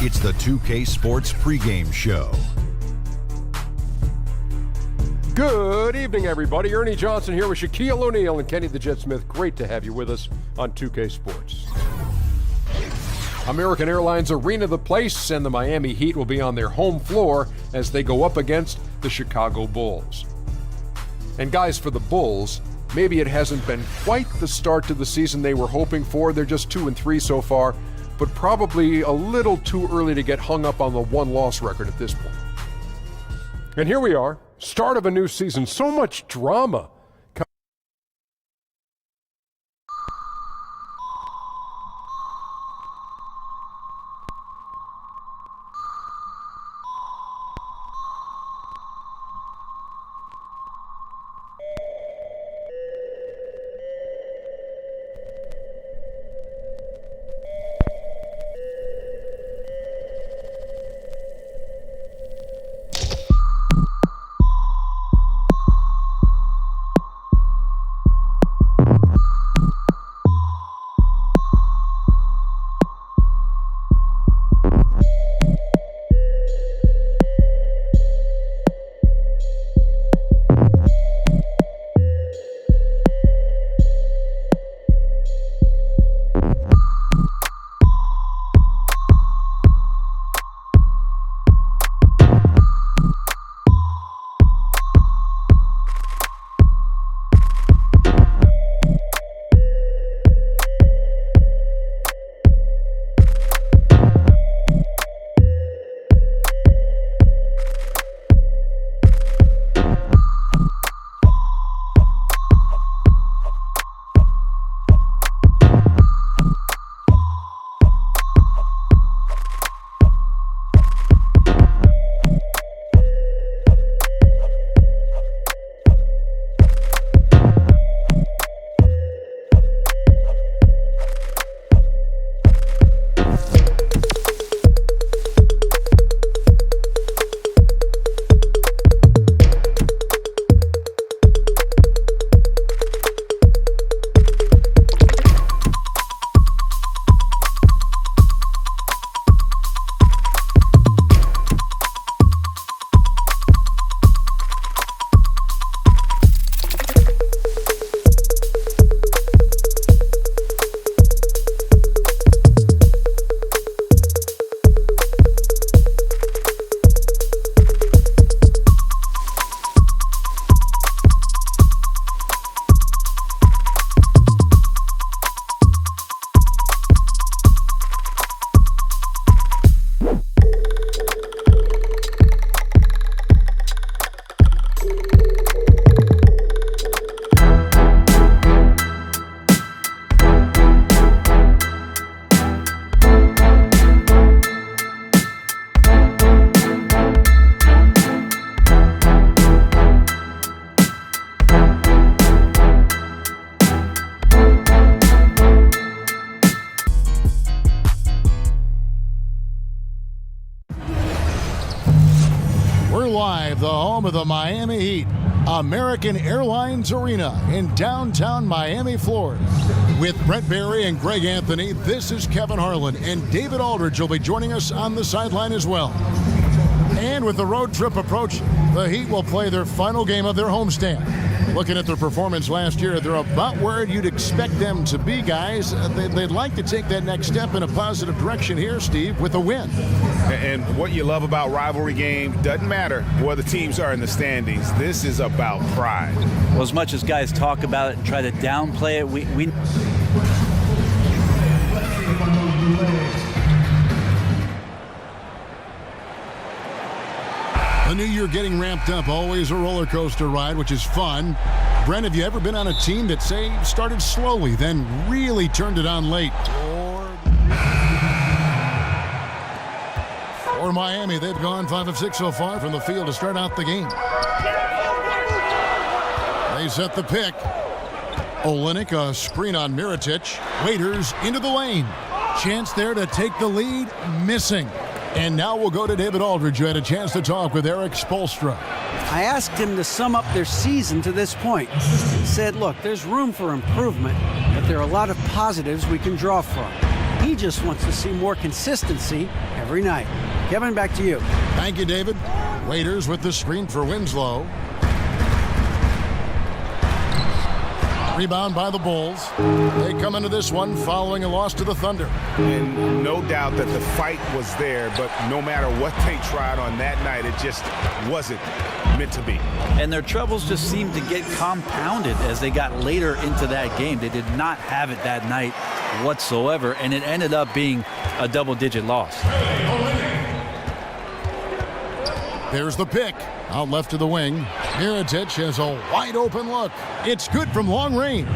It's the 2K Sports pregame show. Good evening, everybody. Ernie Johnson here with Shaquille O'Neal and Kenny the Jet Smith. Great to have you with us on 2K Sports. American Airlines Arena, the place, and the Miami Heat will be on their home floor as they go up against the Chicago Bulls. And guys, for the Bulls, maybe it hasn't been quite the start to the season they were hoping for. They're just 2-3 so far, but probably a little too early to get hung up on the one-loss record at this point. And here we are, start of a new season, so much drama. Live, the home of the Miami Heat, American Airlines Arena in downtown Miami, Florida. With Brent Barry and Greg Anthony, this is Kevin Harlan, and David Aldridge will be joining us on the sideline as well. And with the road trip approach, the Heat will play their final game of their homestand. Looking at their performance last year, they're about where you'd expect them to be, guys. They'd like to take that next step in a positive direction here, Steve, with a win. And what you love about rivalry games, doesn't matter where the teams are in the standings. This is about pride. Well, as much as guys talk about it and try to downplay it, we The new year getting ramped up, always a roller coaster ride, which is fun. Brent, have you ever been on a team that, say, started slowly, then really turned it on late? Or Miami, they've gone 5 of 6 so far from the field to start out the game. They set the pick. Olynyk, a screen on Mirotic. Waiters into the lane. Chance there to take the lead, missing. And now we'll go to David Aldridge, who had a chance to talk with Eric Spoelstra. I asked him to sum up their season to this point. He said, look, there's room for improvement, but there are a lot of positives we can draw from. He just wants to see more consistency every night. Kevin, back to you. Thank you, David. Waiters with the screen for Winslow. Rebound by the Bulls. They come into this one following a loss to the Thunder. And no doubt that the fight was there, but no matter what they tried on that night, it just wasn't meant to be. And their troubles just seemed to get compounded as they got later into that game. They did not have it that night whatsoever, and it ended up being a double-digit loss. There's the pick. Out left to the wing. Mirotic has a wide-open look. It's good from long range.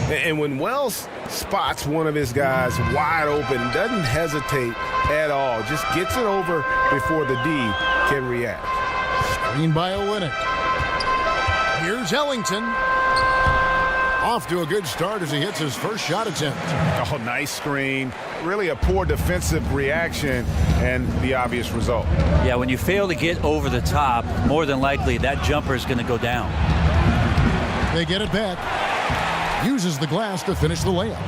And when Wells spots one of his guys wide open, doesn't hesitate at all, just gets it over before the D can react. Screen by Olynyk. Here's Ellington. Off to a good start as he hits his first shot attempt. Oh, nice screen. Really a poor defensive reaction and the obvious result. Yeah, when you fail to get over the top, more than likely that jumper is going to go down. They get it back. Uses the glass to finish the layup.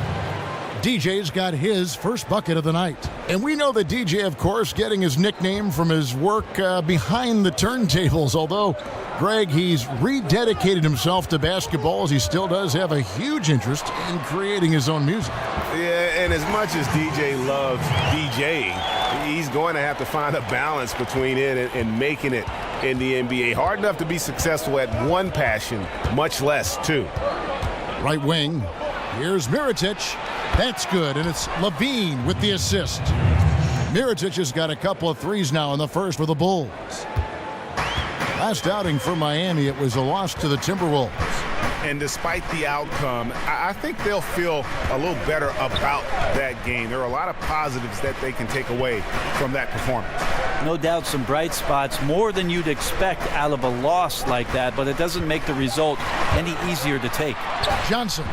DJ's got his first bucket of the night. And we know that DJ, of course, getting his nickname from his work behind the turntables. Although, Greg, he's rededicated himself to basketball as he still does have a huge interest in creating his own music. Yeah, and as much as DJ loves DJing, he's going to have to find a balance between it and making it in the NBA. Hard enough to be successful at one passion, much less two. Right wing. Here's Mirotic. That's good, and it's Levine with the assist. Mirotic has got a couple of threes now in the first for the Bulls. Last outing for Miami, it was a loss to the Timberwolves. And despite the outcome, I think they'll feel a little better about that game. There are a lot of positives that they can take away from that performance. No doubt some bright spots, more than you'd expect out of a loss like that, but it doesn't make the result any easier to take. Johnson,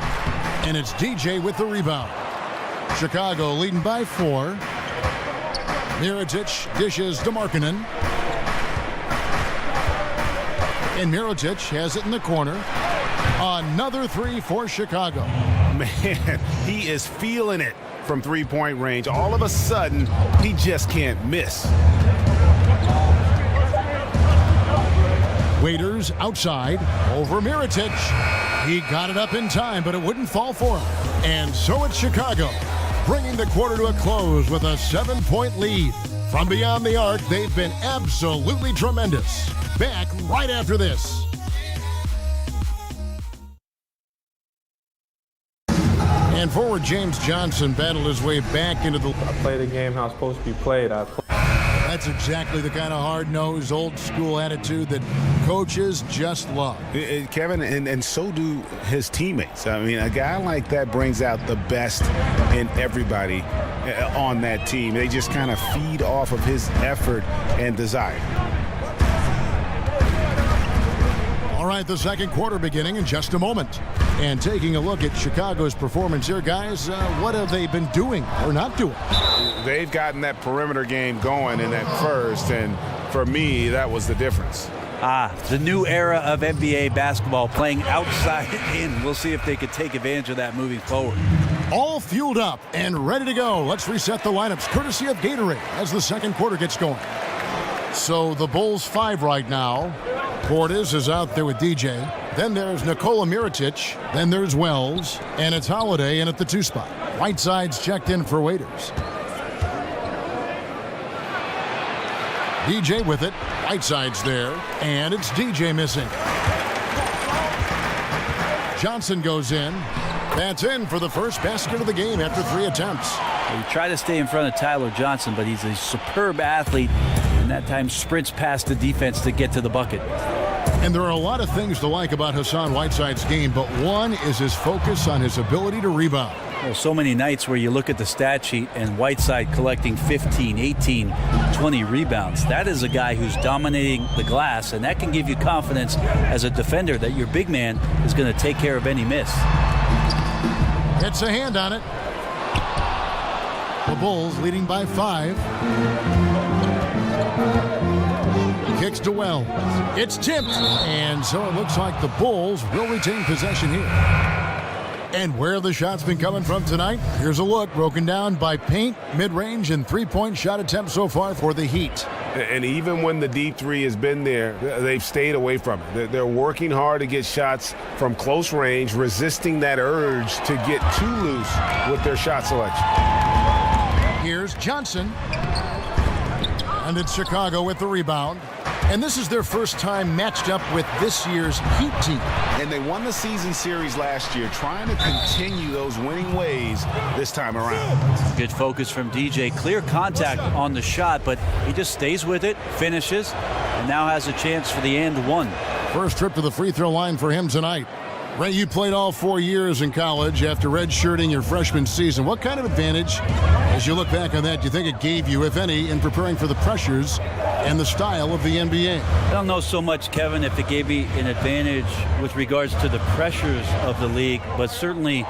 and it's DJ with the rebound. Chicago leading by 4. Mirotic dishes to Markkanen. And Mirotic has it in the corner. Another three for Chicago. Man, he is feeling it from three-point range. All of a sudden, he just can't miss. Waiters outside over Mirotic. He got it up in time, but it wouldn't fall for him. And so it's Chicago, bringing the quarter to a close with a 7-point lead. From beyond the arc, they've been absolutely tremendous. Back right after this. And forward James Johnson battled his way back into the... I play the game how it's supposed to be played. That's exactly the kind of hard-nosed, old-school attitude that coaches just love. Kevin, and so do his teammates. I mean, a guy like that brings out the best in everybody on that team. They just kind of feed off of his effort and desire. All right, the second quarter beginning in just a moment. And taking a look at Chicago's performance here, guys, what have they been doing or not doing? They've gotten that perimeter game going in that first, and for me, that was the difference. The new era of NBA basketball, playing outside in. We'll see if they could take advantage of that moving forward. All fueled up and ready to go. Let's reset the lineups, courtesy of Gatorade, as the second quarter gets going. So the Bulls 5 right now. Portis is out there with DJ. Then there's Nikola Mirotic. Then there's Wells. And it's Holiday in at the 2 spot. Whiteside's checked in for Waiters. DJ with it. Whiteside's there. And it's DJ missing. Johnson goes in. That's in for the first basket of the game after 3 attempts. You try to stay in front of Tyler Johnson, but he's a superb athlete, and that time sprints past the defense to get to the bucket. And there are a lot of things to like about Hassan Whiteside's game, but one is his focus on his ability to rebound. Well, so many nights where you look at the stat sheet and Whiteside collecting 15, 18, 20 rebounds. That is a guy who's dominating the glass, and that can give you confidence as a defender that your big man is going to take care of any miss. Gets a hand on it. The Bulls leading by 5. Kicks to Wells. It's tipped. And so it looks like the Bulls will retain possession here. And where have the shots been coming from tonight? Here's a look broken down by paint, mid-range, and three-point shot attempts so far for the Heat. And even when the deep three has been there, they've stayed away from it. They're working hard to get shots from close range, resisting that urge to get too loose with their shot selection. Here's Johnson. And it's Chicago with the rebound. And this is their first time matched up with this year's Heat team. And they won the season series last year, trying to continue those winning ways this time around. Good focus from DJ. Clear contact on the shot, but he just stays with it, finishes, and now has a chance for the and one. First trip to the free throw line for him tonight. Ray, you played all 4 years in college after redshirting your freshman season. What kind of advantage, as you look back on that, do you think it gave you, if any, in preparing for the pressures and the style of the NBA? I don't know so much, Kevin, if it gave me an advantage with regards to the pressures of the league, but certainly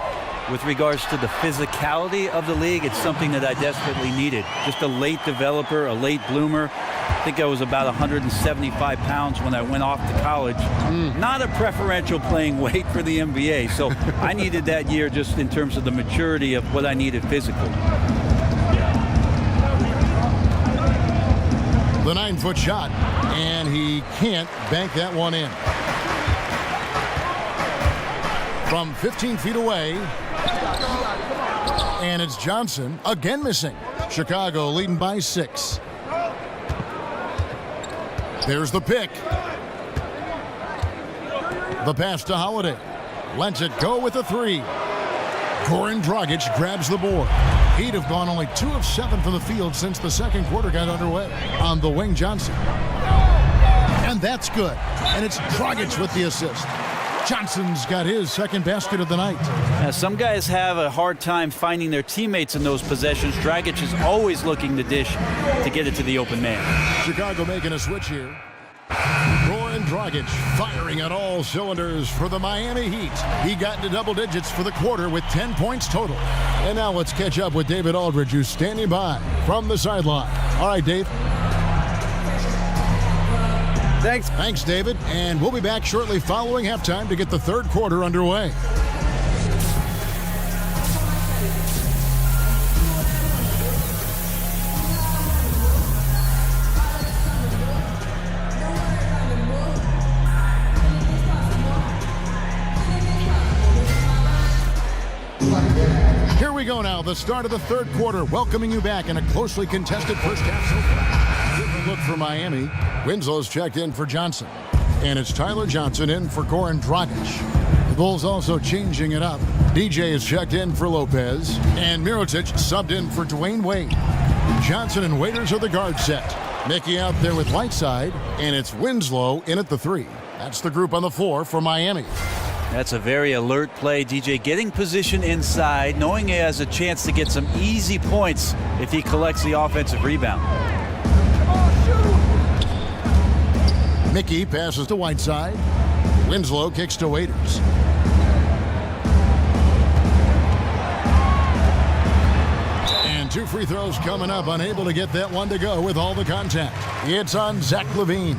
with regards to the physicality of the league, it's something that I desperately needed. Just a late developer, a late bloomer. I think I was about 175 pounds when I went off to college. Not a preferential playing weight for the NBA, so I needed that year just in terms of the maturity of what I needed physically. The 9-foot shot, and he can't bank that one in. From 15 feet away, and it's Johnson again missing. Chicago leading by 6. There's the pick. The pass to Holiday. Lets it go with a 3. Goran Dragic grabs the board. Heat have gone only 2 of 7 from the field since the second quarter got underway. On the wing, Johnson. And that's good. And it's Dragic with the assist. Johnson's got his second basket of the night. Now, some guys have a hard time finding their teammates in those possessions. Dragic is always looking to dish to get it to the open man. Chicago making a switch here. Goran Dragic firing on all cylinders for the Miami Heat. He got into double digits for the quarter with 10 points total. And now let's catch up with David Aldridge, who's standing by from the sideline. All right, Dave. Thanks, David. And we'll be back shortly following halftime to get the third quarter underway. Here we go now, the start of the third quarter, welcoming you back in a closely contested first half so far. Good look for Miami. Winslow's checked in for Johnson. And it's Tyler Johnson in for Goran Dragic. The Bulls also changing it up. DJ is checked in for Lopez. And Mirotic subbed in for Dwayne Wade. Johnson and Waiters are the guard set. Mickey out there with Whiteside. And it's Winslow in at the 3. That's the group on the floor for Miami. That's a very alert play. DJ getting position inside, knowing he has a chance to get some easy points if he collects the offensive rebound. Mickey passes to Whiteside. Winslow kicks to Waiters. And 2 free throws coming up. Unable to get that one to go with all the contact. It's on Zach LaVine.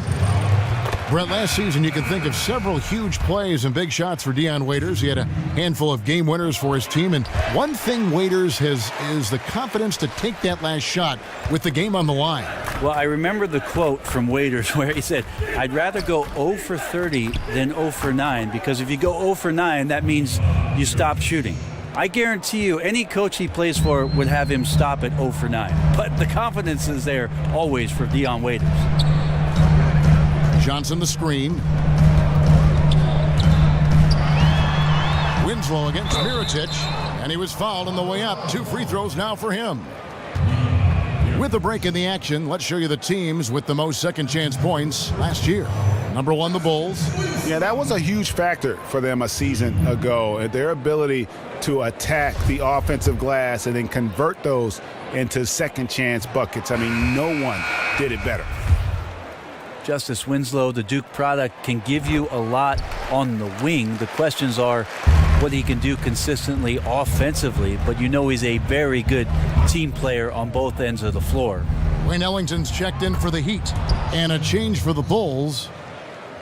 Brett, last season you can think of several huge plays and big shots for Dion Waiters. He had a handful of game winners for his team. And one thing Waiters has is the confidence to take that last shot with the game on the line. Well, I remember the quote from Waiters where he said, I'd rather go 0 for 30 than 0 for 9, because if you go 0 for 9, that means you stop shooting. I guarantee you any coach he plays for would have him stop at 0 for 9. But the confidence is there always for Dion Waiters. Johnson the screen. Winslow against Mirotic, and he was fouled on the way up. 2 free throws now for him. With a break in the action, let's show you the teams with the most second chance points last year. Number 1, the Bulls. Yeah, that was a huge factor for them a season ago. Their ability to attack the offensive glass and then convert those into second chance buckets. I mean, no one did it better. Justice Winslow, the Duke product, can give you a lot on the wing. The questions are what he can do consistently offensively, but you know he's a very good team player on both ends of the floor. Wayne Ellington's checked in for the Heat. And a change for the Bulls.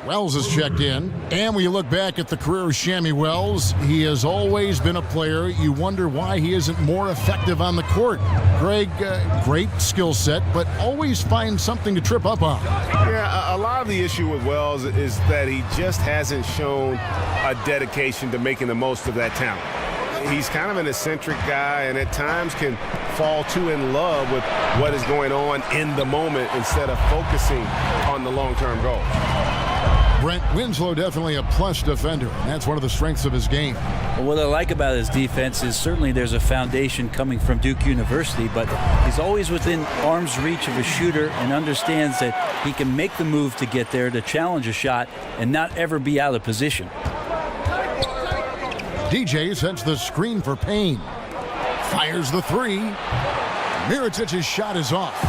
Wells has checked in. And when you look back at the career of Shammy Wells, he has always been a player. You wonder why he isn't more effective on the court. Greg, great skill set, but always finds something to trip up on. Yeah, a lot of the issue with Wells is that he just hasn't shown a dedication to making the most of that talent. He's kind of an eccentric guy and at times can fall too in love with what is going on in the moment instead of focusing on the long-term goals. Brent Winslow, definitely a plus defender, and that's one of the strengths of his game. Well, what I like about his defense is certainly there's a foundation coming from Duke University, but he's always within arm's reach of a shooter and understands that he can make the move to get there, to challenge a shot, and not ever be out of position. DJ sets the screen for Payne. Fires the three. Mirotic's shot is off.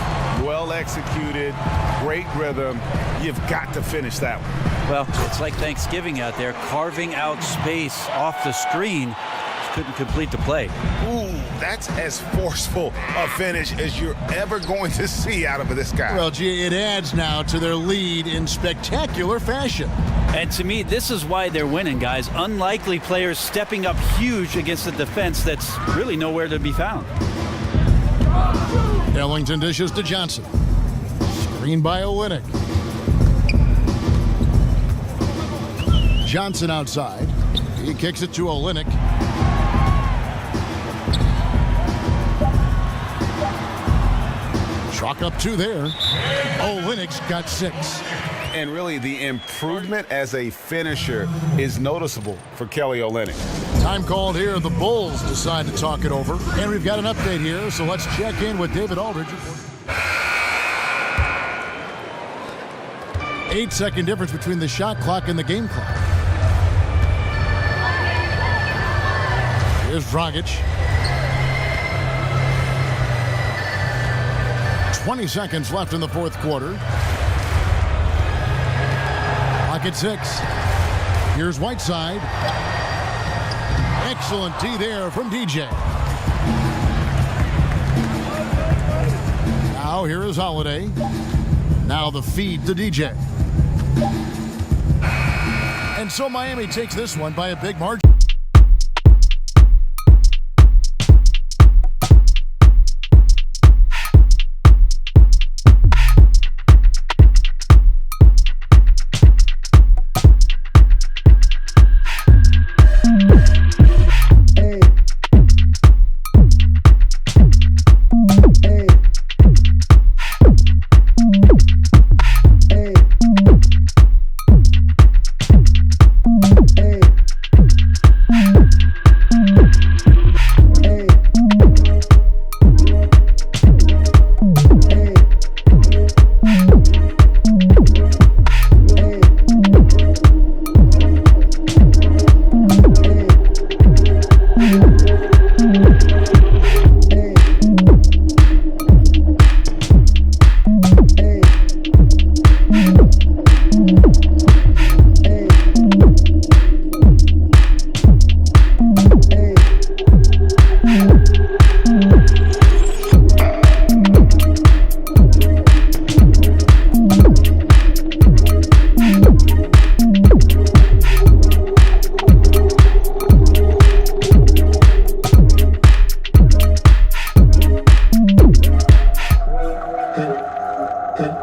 Well executed, great rhythm. You've got to finish that one. Well, it's like Thanksgiving out there, carving out space off the screen. Just couldn't complete the play. Ooh, that's as forceful a finish as you're ever going to see out of this guy. Well, gee, it adds now to their lead in spectacular fashion. And to me, this is why they're winning, guys. Unlikely players stepping up huge against a defense that's really nowhere to be found. Ellington dishes to Johnson. Screen by Olynyk. Johnson outside. He kicks it to Olynyk. Chalk up two there. Olynyk's got 6. And really, the improvement as a finisher is noticeable for Kelly Olynyk. Time called here. The Bulls decide to talk it over. And we've got an update here, so let's check in with David Aldridge. 8-second difference between the shot clock and the game clock. Here's Dragic. 20 seconds left in the fourth quarter. Clock at 6. Here's Whiteside. Excellent D there from DJ. Now here is Holiday. Now the feed to DJ. And so Miami takes this one by a big margin. Good.